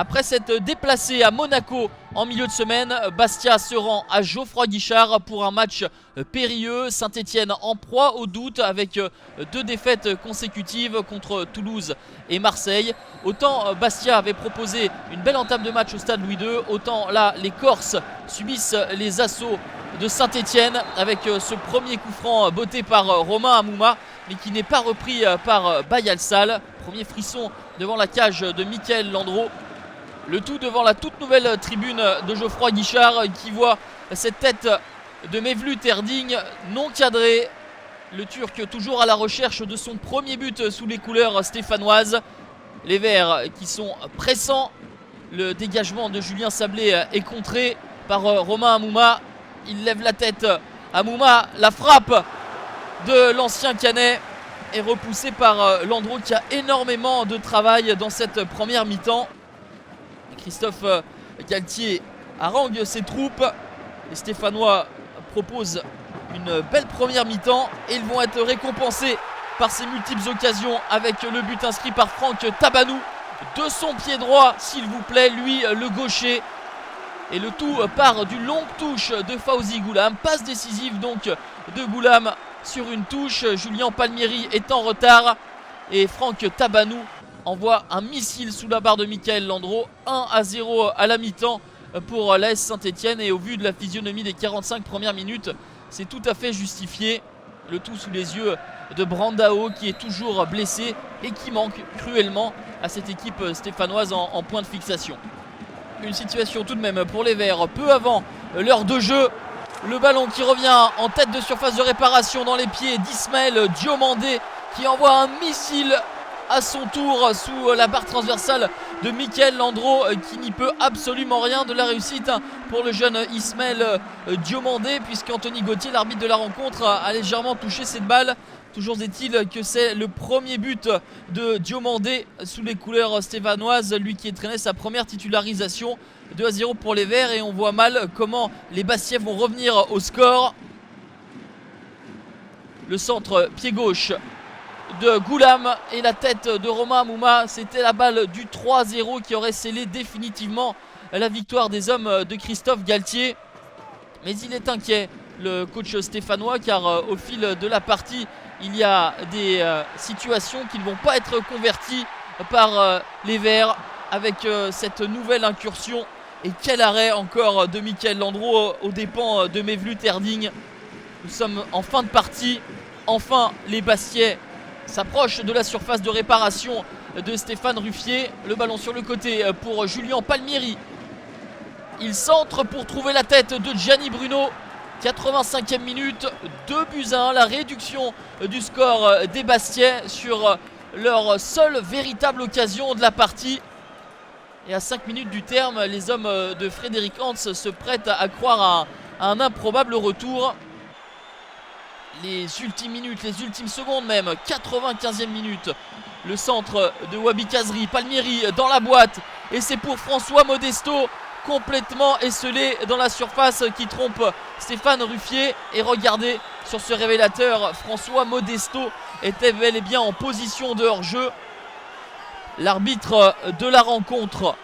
Après s'être déplacé à Monaco en milieu de semaine, Bastia se rend à Geoffroy-Guichard pour un match périlleux. Saint-Etienne en proie au doute avec 2 défaites consécutives contre Toulouse et Marseille. Autant Bastia avait proposé une belle entame de match au stade Louis II, autant là les Corses subissent les assauts de Saint-Etienne avec ce premier coup franc botté par Romain Hamouma, mais qui n'est pas repris par Bayalsal. Premier frisson devant la cage de Mickaël Landreau. Le tout devant la toute nouvelle tribune de Geoffroy-Guichard qui voit cette tête de Mevlut Erding non cadrée. Le Turc toujours à la recherche de son premier but sous les couleurs stéphanoises. Les Verts qui sont pressants. Le dégagement de Julien Sablé est contré par Romain Hamouma. Il lève la tête. Hamouma, la frappe de l'ancien Canet est repoussée par Landreau qui a énormément de travail dans cette première mi-temps. Christophe Galtier harangue ses troupes. Les Stéphanois proposent une belle première mi-temps et ils vont être récompensés par ces multiples occasions avec le but inscrit par Franck Tabanou de son pied droit, s'il vous plaît, lui le gaucher. Et le tout part d'une longue touche de Fawzi Goulam. Passe décisive donc de Goulam sur une touche. Julien Palmieri est en retard et Franck Tabanou envoie un missile sous la barre de Mickaël Landreau. 1-0 à la mi-temps pour l'AS Saint-Etienne. Et au vu de la physionomie des 45 premières minutes, c'est tout à fait justifié. Le tout sous les yeux de Brandao qui est toujours blessé et qui manque cruellement à cette équipe stéphanoise en point de fixation. Une situation tout de même pour les Verts peu avant l'heure de jeu. Le ballon qui revient en tête de surface de réparation dans les pieds d'Ismaël Diomandé qui envoie un missile à son tour sous la barre transversale de Mickaël Landreau qui n'y peut absolument rien de la réussite pour le jeune Ismaël Diomandé, puisqu'Anthony Gauthier, l'arbitre de la rencontre, a légèrement touché cette balle. Toujours est-il que c'est le premier but de Diomandé sous les couleurs stéphanoises, lui qui entraînait sa première titularisation. 2-0 pour les Verts et on voit mal comment les Bastiais vont revenir au score. Le centre pied gauche de Goulam et la tête de Romain Hamouma, c'était la balle du 3-0 qui aurait scellé définitivement la victoire des hommes de Christophe Galtier. Mais il est inquiet, le coach stéphanois, car au fil de la partie il y a des situations qui ne vont pas être converties par les Verts avec cette nouvelle incursion. Et quel arrêt encore de Mickaël Landreau aux dépens de Mevlut Erding. Nous sommes en fin de partie. Enfin les Bastiais s'approche de la surface de réparation de Stéphane Ruffier. Le ballon sur le côté pour Julien Palmieri. Il centre pour trouver la tête de Gianni Bruno. 85e minute, 2-1. La réduction du score des Bastiais sur leur seule véritable occasion de la partie. Et à 5 minutes du terme, les hommes de Frédéric Hans se prêtent à croire à un improbable retour. Les ultimes minutes, les ultimes secondes même, 95e minute. Le centre de Wabi Kazri, Palmieri dans la boîte. Et c'est pour François Modesto, complètement esselé dans la surface, qui trompe Stéphane Ruffier. Et regardez sur ce révélateur, François Modesto était bel et bien en position de hors-jeu. L'arbitre de la rencontre,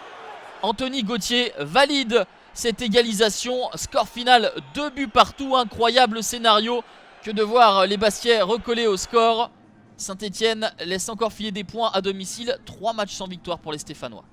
Anthony Gauthier, valide cette égalisation. Score final, 2 buts partout. Incroyable scénario que de voir les Bastiais recoller au score. Saint-Etienne laisse encore filer des points à domicile. 3 matchs sans victoire pour les Stéphanois.